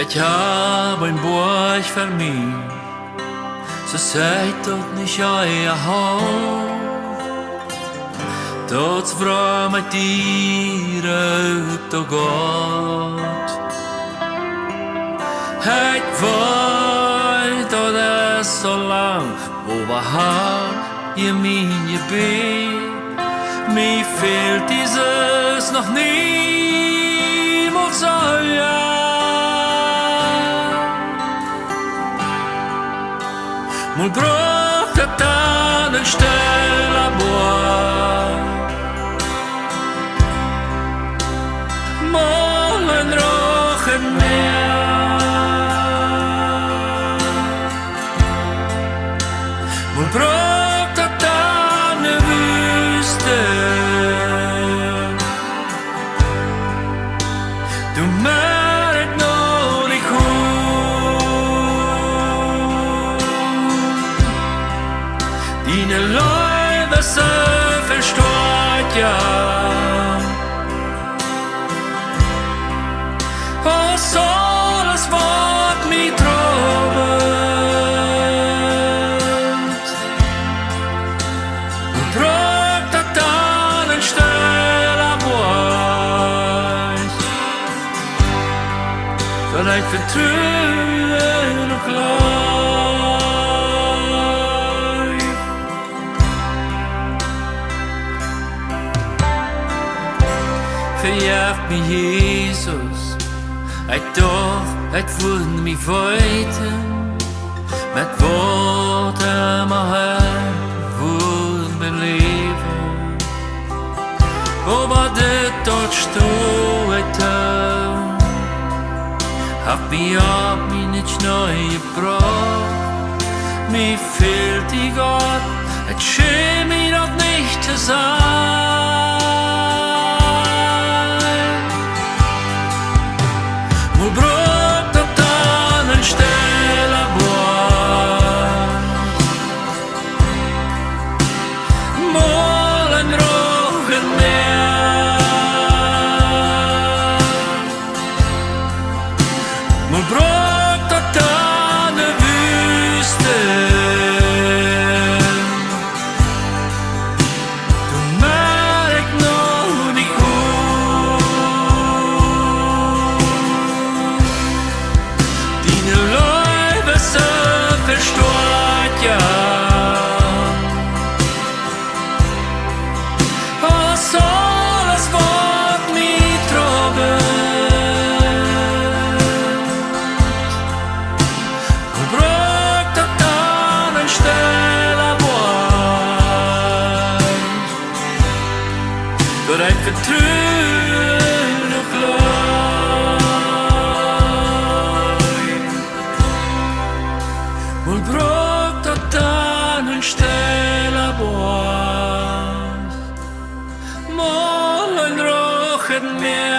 Ich habe ein Buch für mich, so seid dort nicht euer Haus. Dort vrå mit dir ut och gått. Hej vart och det är så långt, och vad har ihr min gebet? Mir fehlt dieses noch niemals euer. Mul braucht an en stella boa, mol en rochen mehr. Mul braucht an en Wüste, du merkt noch nicht dine løyve så forstår jeg, og solas vart mi trovet, og brøkt at dagen stella bois, for jeg fortruen og klar. Verjagt mir Jesus, et wurden mi weiten, met woorden maar her, wurden mir leven. Aber det dort stoet, hab mi ab mi nicht neu gebraucht. Mi fehlt die Gott, et schien mi noch nicht zu sein. Mul braucht an en stella boa, mol en rochen mehr. Mul braucht an en Wüste, du merkt noch nicht verstört ja, og solas vart mi trovet, og brøkt at an en stella bois, for jeg fortruen og glad. Mul braucht an en stella boas, mol en rochen mehr.